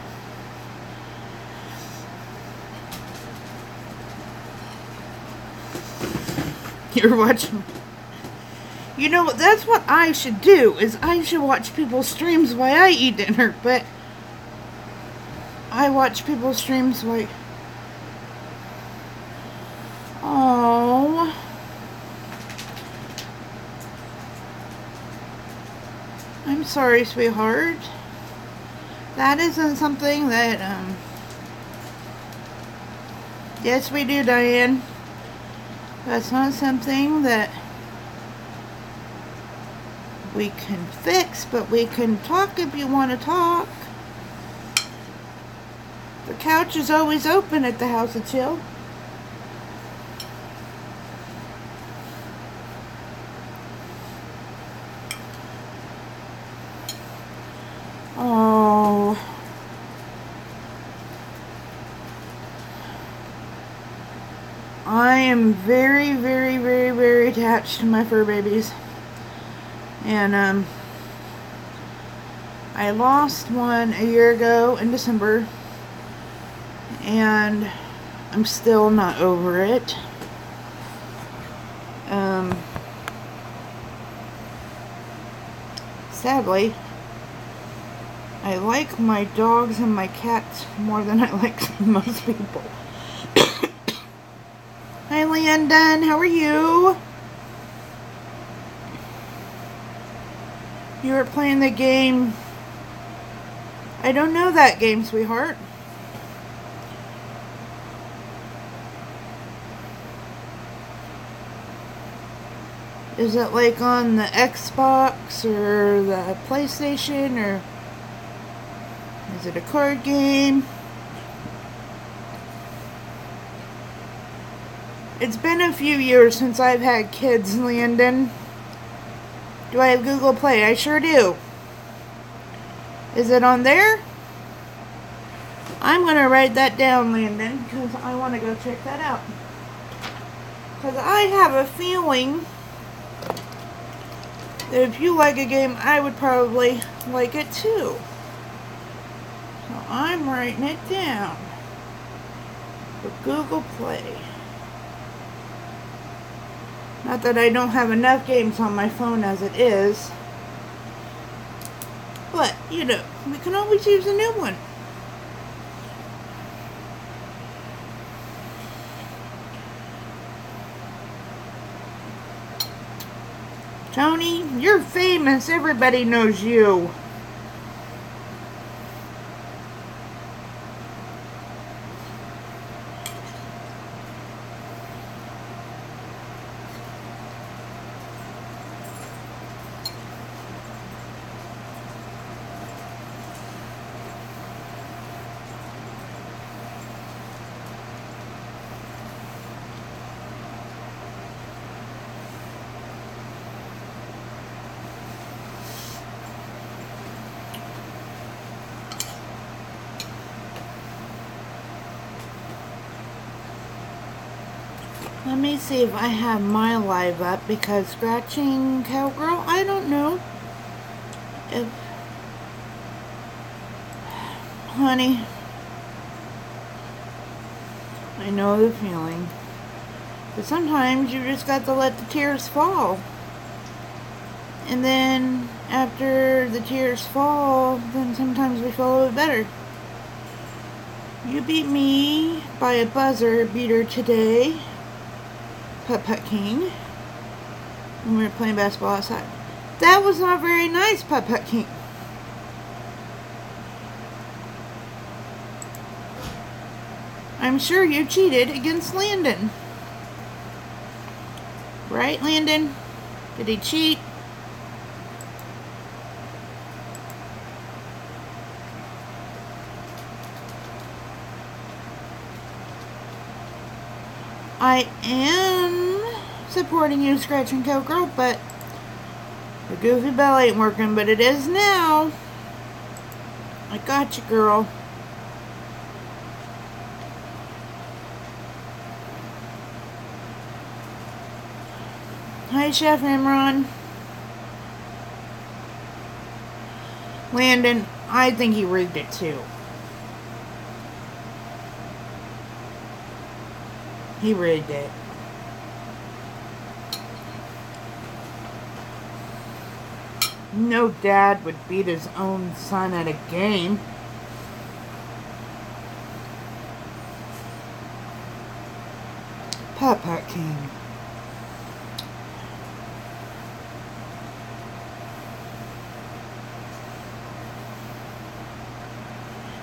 You're watching. You know what? That's what I should do. Is I should watch people's streams while I eat dinner. But I watch people's streams while. Oh. I'm sorry, sweetheart. That isn't something that, yes, we do, Diane. That's not something that we can fix, but we can talk if you want to talk. The couch is always open at the House of Chill. Oh. I am very, very, very, very attached to my fur babies. And, I lost one a year ago in December. And I'm still not over it. Sadly, I like my dogs and my cats more than I like most people. Hi, Landon. How are you? You were playing the game. I don't know that game, sweetheart. Is it like on the Xbox or the PlayStation, or is it a card game? It's been a few years since I've had kids, Landon. Do I have Google Play? I sure do. Is it on there? I'm going to write that down, Landon, because I want to go check that out. Because I have a feeling that if you like a game, I would probably like it too. So I'm writing it down for Google Play. Not that I don't have enough games on my phone as it is. But, you know, we can always use a new one. Tony, you're famous. Everybody knows you. Let me see if I have my live up, because Scratching Cowgirl, I don't know if... Honey, I know the feeling. But sometimes you just got to let the tears fall. And then after the tears fall, then sometimes we feel a little better. You beat me by a buzzer beater today, Putt Putt King, when we were playing basketball outside. That was not very nice, Putt Putt King. I'm sure you cheated against Landon. Right, Landon? Did he cheat? I am supporting you, Scratching Cowgirl, but the Goofy Bell ain't working, but it is now. I got you, girl. Hi, Chef Imran. Landon, I think he rigged it too. He rigged it. No dad would beat his own son at a game. Putt Putt King.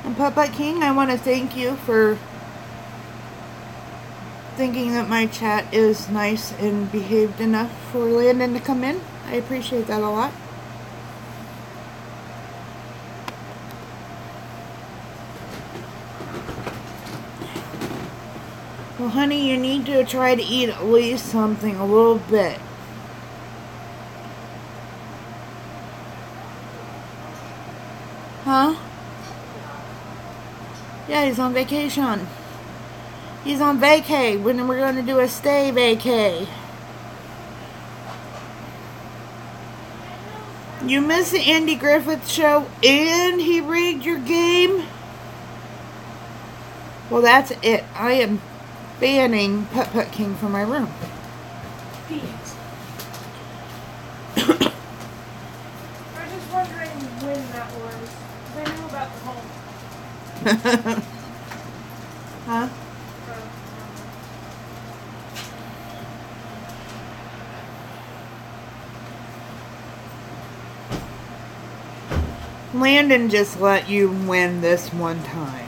And Putt Putt King, I want to thank you for thinking that my chat is nice and behaved enough for Landon to come in. I appreciate that a lot. Well, honey, you need to try to eat at least something a little bit. Huh? Yeah, he's on vacation. He's on vacay. When we're going to do a stay vacay. You missed the Andy Griffith show and he rigged your game? Well, that's it. I am banning Putt Putt King from my room. I was just wondering when that was. I know Huh? Landon just let you win this one time.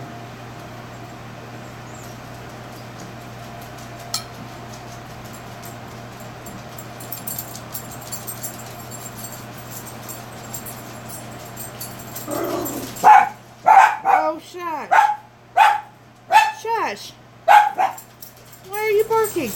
Oh, shush. Shush. Why are you barking?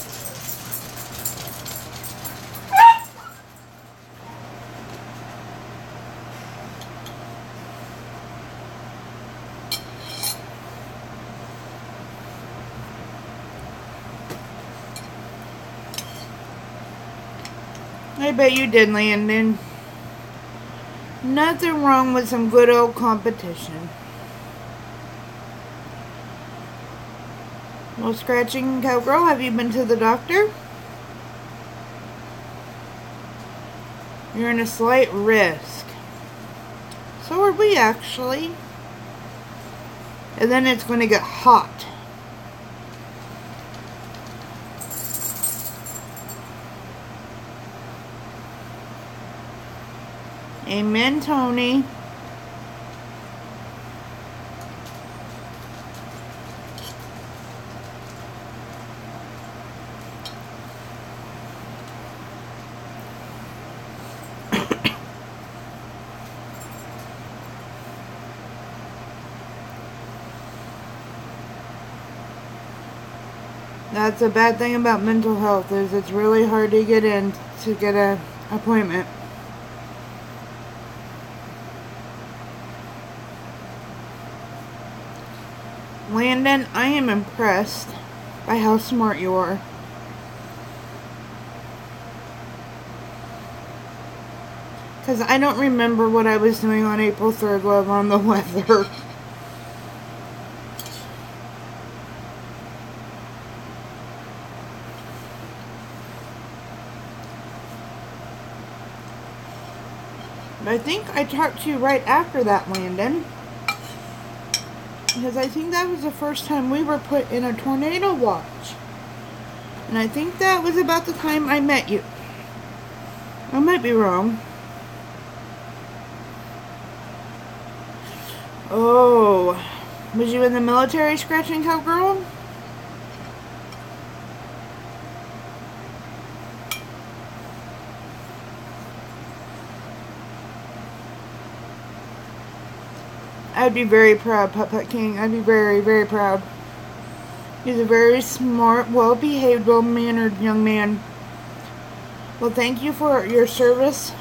I bet you did, Landon. Nothing wrong with some good old competition. Well, Scratching Cowgirl, have you been to the doctor? You're in a slight risk. So are we, actually. And then it's going to get hot. Amen, Tony. That's a bad thing about mental health, is it's really hard to get in to get an appointment. Landon, I am impressed by how smart you are. Because I don't remember what I was doing on April 3rd, love, on the weather. But I think I talked to you right after that, Landon. Because I think that was the first time we were put in a tornado watch. And I think that was about the time I met you. I might be wrong. Oh, was you in the military, Scratching Cowgirl? I'd be very proud, Putt King. I'd be very, very proud. He's a very smart, well-behaved, well-mannered young man. Well, thank you for your service,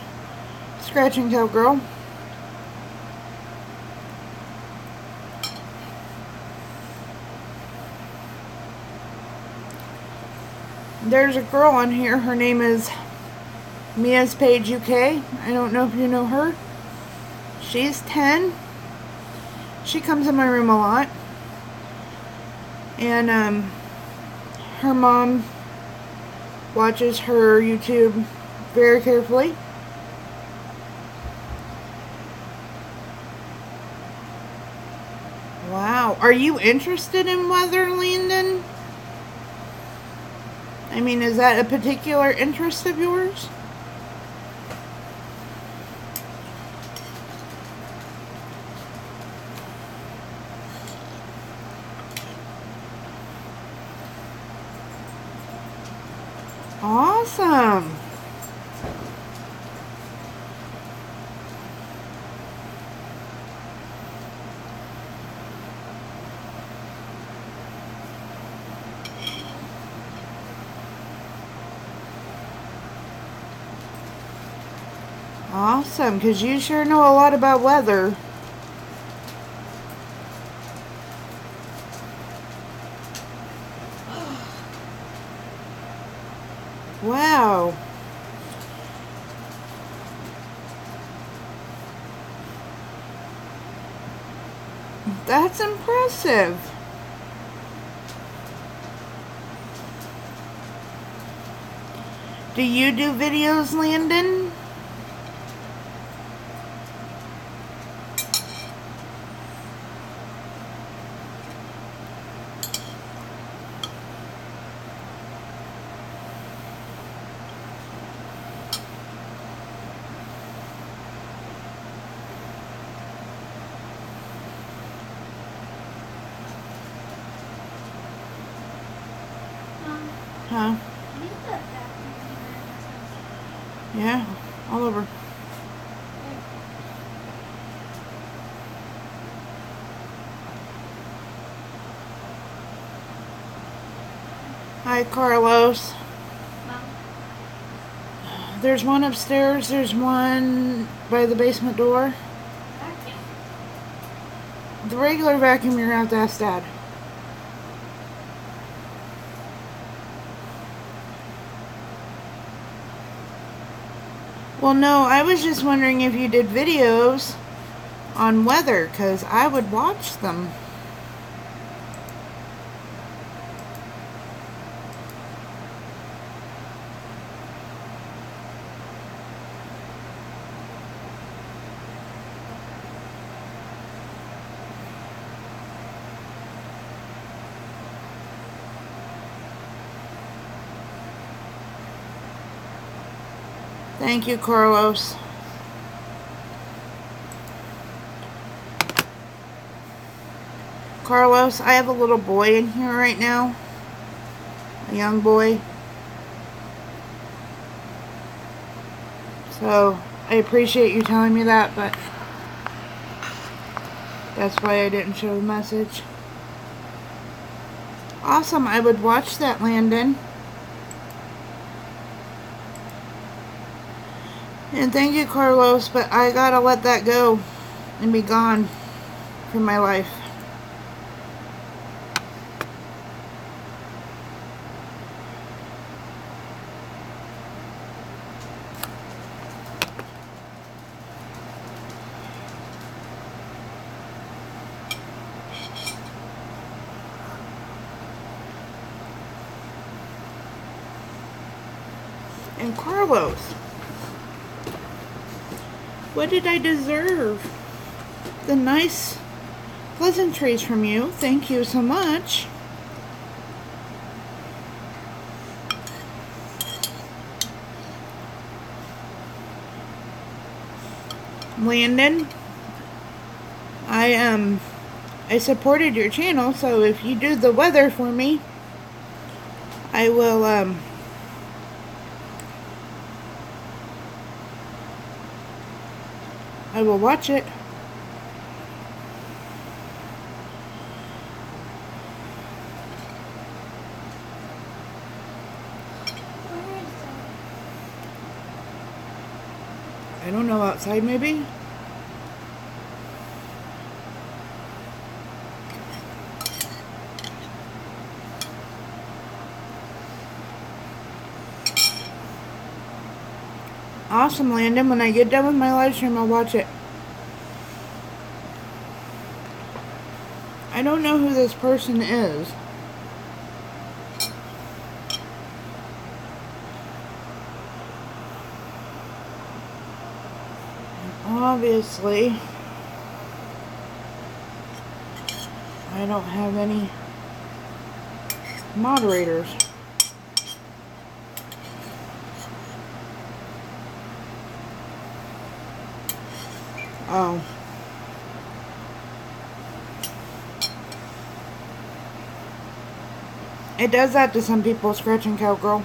Scratching Cowgirl. There's a girl on here. Her name is Mia's Page UK. I don't know if you know her. She's 10. She comes in my room a lot. And her mom watches her YouTube very carefully. Wow. Are you interested in weather, Landon? I mean, is that a particular interest of yours? Awesome. Awesome, because you sure know a lot about weather. Wow. That's impressive. Do you do videos, Landon? Huh? He's the vacuum cleaner in this house. Yeah, all over. Hi, Carlos. Mom. There's one upstairs. There's one by the basement door. Vacuum. The regular vacuum, you're gonna have to ask Dad. Well, no, I was just wondering if you did videos on weather, because I would watch them. Thank you, Carlos. Carlos, I have a little boy in here right now. A young boy. So, I appreciate you telling me that, but that's why I didn't show the message. Awesome, I would watch that, Landon. And thank you, Carlos, but I gotta let that go and be gone from my life. And Carlos, what did I deserve? The nice pleasantries from you. Thank you so much. Landon, I supported your channel, so if you do the weather for me, I will watch it. Where is I don't know, outside maybe? Awesome, Landon. When I get done with my live stream, I'll watch it. I don't know who this person is. Obviously, I don't have any moderators. Oh. It does that to some people, Scratching Cowgirl.